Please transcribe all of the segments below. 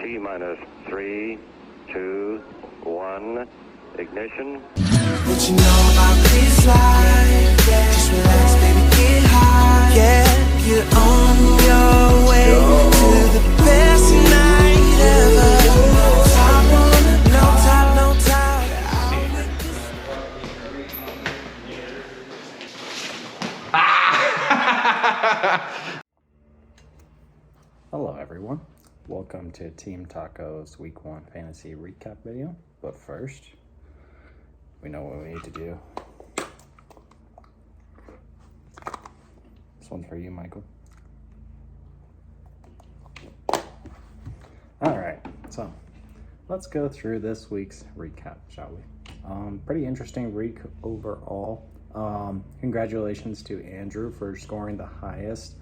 T minus 3, 2, 1, ignition. What you know about this life? Yeah. Just relax, baby, get high. Yeah, you're on your way to the best night ever. No top, no top. Hello everyone, welcome to Team Taco's Week 1 Fantasy Recap video, but first, we know what we need to do. This one's for you, Michael. Alright, so let's go through this week's recap, shall we? Pretty interesting week overall. Congratulations to Andrew for scoring the highest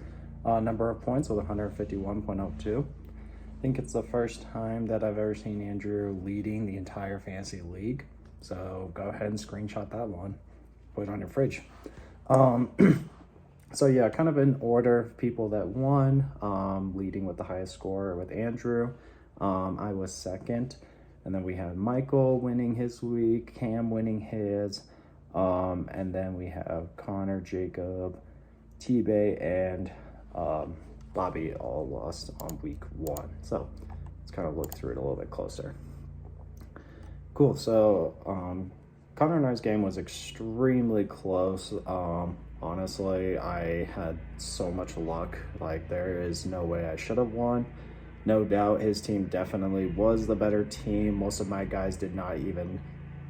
number of points with 151.02. I think it's the first time that I've ever seen Andrew leading the entire fantasy league. So go ahead and screenshot that one, put it on your fridge. So yeah, kind of in order of people that won, leading with the highest score with Andrew. I was second, and then we had Michael winning his week, Cam winning his, and then we have Connor, Jacob, T-Bay, and Bobby all lost on week 1. So let's kind of look through it a little bit closer. Cool. So Connor and I's game was extremely close. Honestly, I had so much luck. Like, there is no way I should have won. No doubt his team definitely was the better team. Most of my guys did not even,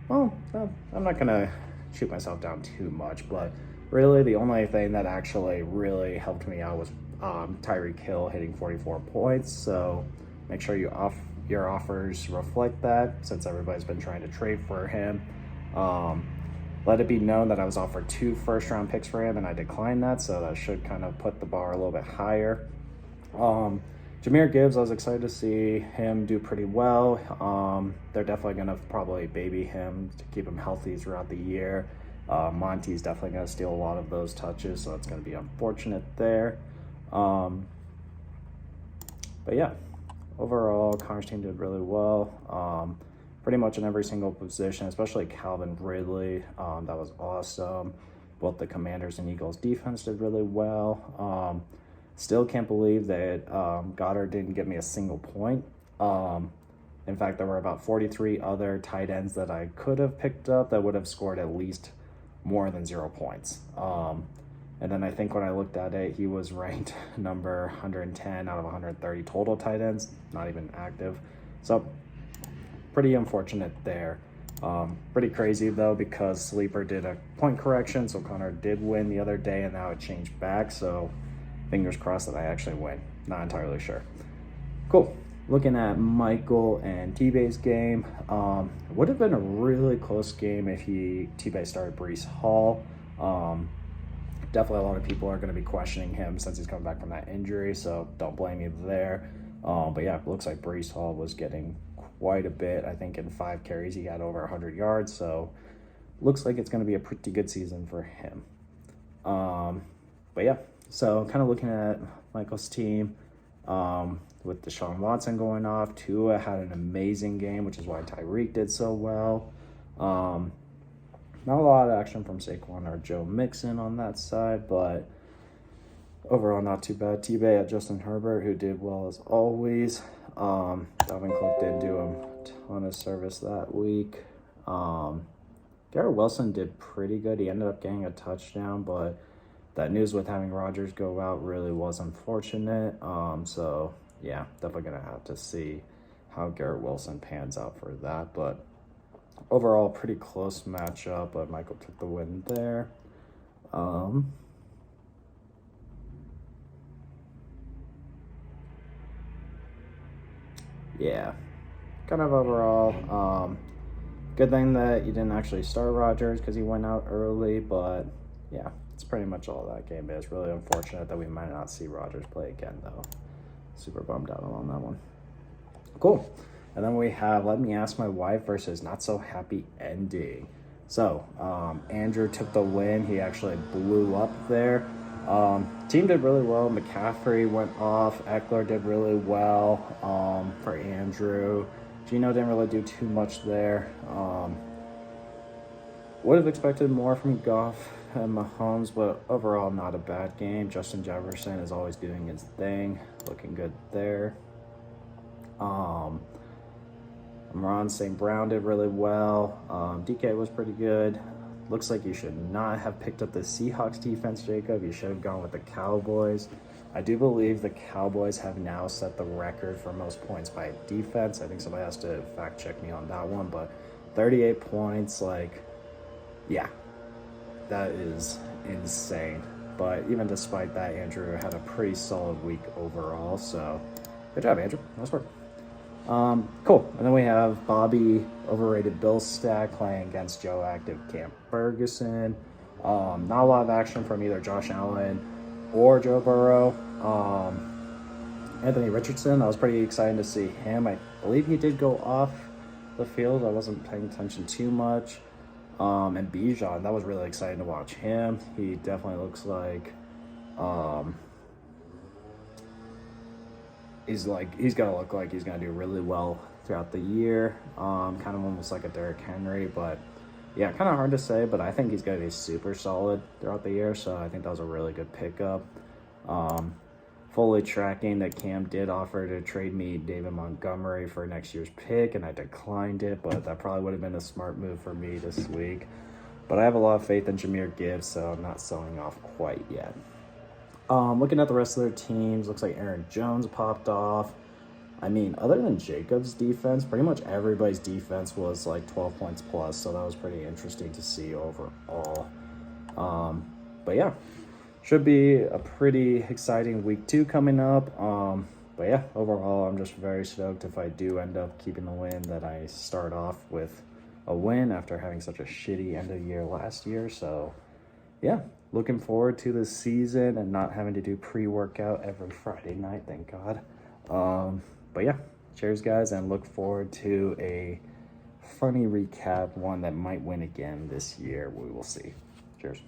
well, I'm not gonna shoot myself down too much, but really, the only thing that actually really helped me out was Tyreek Hill hitting 44 points. So make sure your offers reflect that, since everybody's been trying to trade for him. Let it be known that I was offered 2 first-round picks for him, and I declined that, so that should kind of put the bar a little bit higher. Jahmyr Gibbs, I was excited to see him do pretty well. They're definitely going to probably baby him to keep him healthy throughout the year. Monty's definitely going to steal a lot of those touches, so it's going to be unfortunate there. But yeah, overall, Connor's team did really well. Pretty much in every single position, especially Calvin Ridley. That was awesome. Both the Commanders and Eagles defense did really well. Still can't believe that Goddard didn't give me a single point. In fact, there were about 43 other tight ends that I could have picked up that would have scored at least more than 0 points. And then I think when I looked at it, he was ranked number 110 out of 130 total tight ends, not even active. So pretty unfortunate there. Pretty crazy though, because Sleeper did a point correction, so Connor did win the other day, and now it changed back. So fingers crossed that I actually win. Not entirely sure. Cool. Looking at Michael and T-Bay's game, it would have been a really close game if T-Bay started Breece Hall. Definitely a lot of people are going to be questioning him since he's coming back from that injury, so don't blame me there. But yeah, it looks like Breece Hall was getting quite a bit. I think in 5 carries he had over 100 yards, so looks like it's going to be a pretty good season for him. But yeah, so kind of looking at Michael's team, with Deshaun Watson going off, Tua had an amazing game, which is why Tyreek did so well. Not a lot of action from Saquon or Joe Mixon on that side, but overall not too bad. T-Bay at Justin Herbert, who did well as always. Dalvin Cook didn't do a ton of service that week. Garrett Wilson did pretty good. He ended up getting a touchdown, but that news with having Rodgers go out really was unfortunate. So yeah, definitely gonna have to see how Garrett Wilson pans out for that. But overall, pretty close matchup, but Michael took the win there. Yeah, kind of overall, good thing that you didn't actually start Rodgers because he went out early, but yeah, it's pretty much all that game is. Really unfortunate that we might not see Rodgers play again, though. Super bummed out on that one. Cool. And then we have Let Me Ask My Wife versus Not So Happy Ending. So, Andrew took the win. He actually blew up there. Team did really well. McCaffrey went off. Eckler did really well for Andrew. Gino didn't really do too much there. Would have expected more from Goff and Mahomes, but overall not a bad game. Justin Jefferson is always doing his thing, looking good there. Amon St. Brown did really well. DK was pretty good. Looks like you should not have picked up the Seahawks defense, Jacob. You should have gone with the Cowboys. I do believe the Cowboys have now set the record for most points by defense. I think somebody has to fact check me on that one, but 38 points, like, yeah, that is insane. But even despite that, Andrew had a pretty solid week overall. So good job, Andrew. Nice work. Cool. And then we have Bobby overrated Bill stack playing against Joe active Cam Ferguson. Not a lot of action from either Josh Allen or Joe Burrow. Anthony Richardson, that was pretty exciting to see him. I believe he did go off the field. I wasn't paying attention too much. And Bijan, that was really exciting to watch him. He definitely looks like he's gonna look like he's gonna do really well throughout the year. Kind of almost like a Derrick Henry, but yeah, kind of hard to say, but I think he's gonna be super solid throughout the year, so I think that was a really good pickup. Fully tracking that Cam did offer to trade me David Montgomery for next year's pick, and I declined it, but that probably would have been a smart move for me this week. But I have a lot of faith in Jahmyr Gibbs, so I'm not selling off quite yet. Looking at the rest of their teams, looks like Aaron Jones popped off. I mean, other than Jacob's defense, pretty much everybody's defense was like 12 points plus, so that was pretty interesting to see overall. But yeah, should be a pretty exciting week 2 coming up. But yeah, overall, I'm just very stoked if I do end up keeping the win that I start off with a win after having such a shitty end of year last year. So yeah, looking forward to the season and not having to do pre-workout every Friday night, thank God. But yeah, cheers guys, and look forward to a funny recap, one that might win again this year. We will see. Cheers.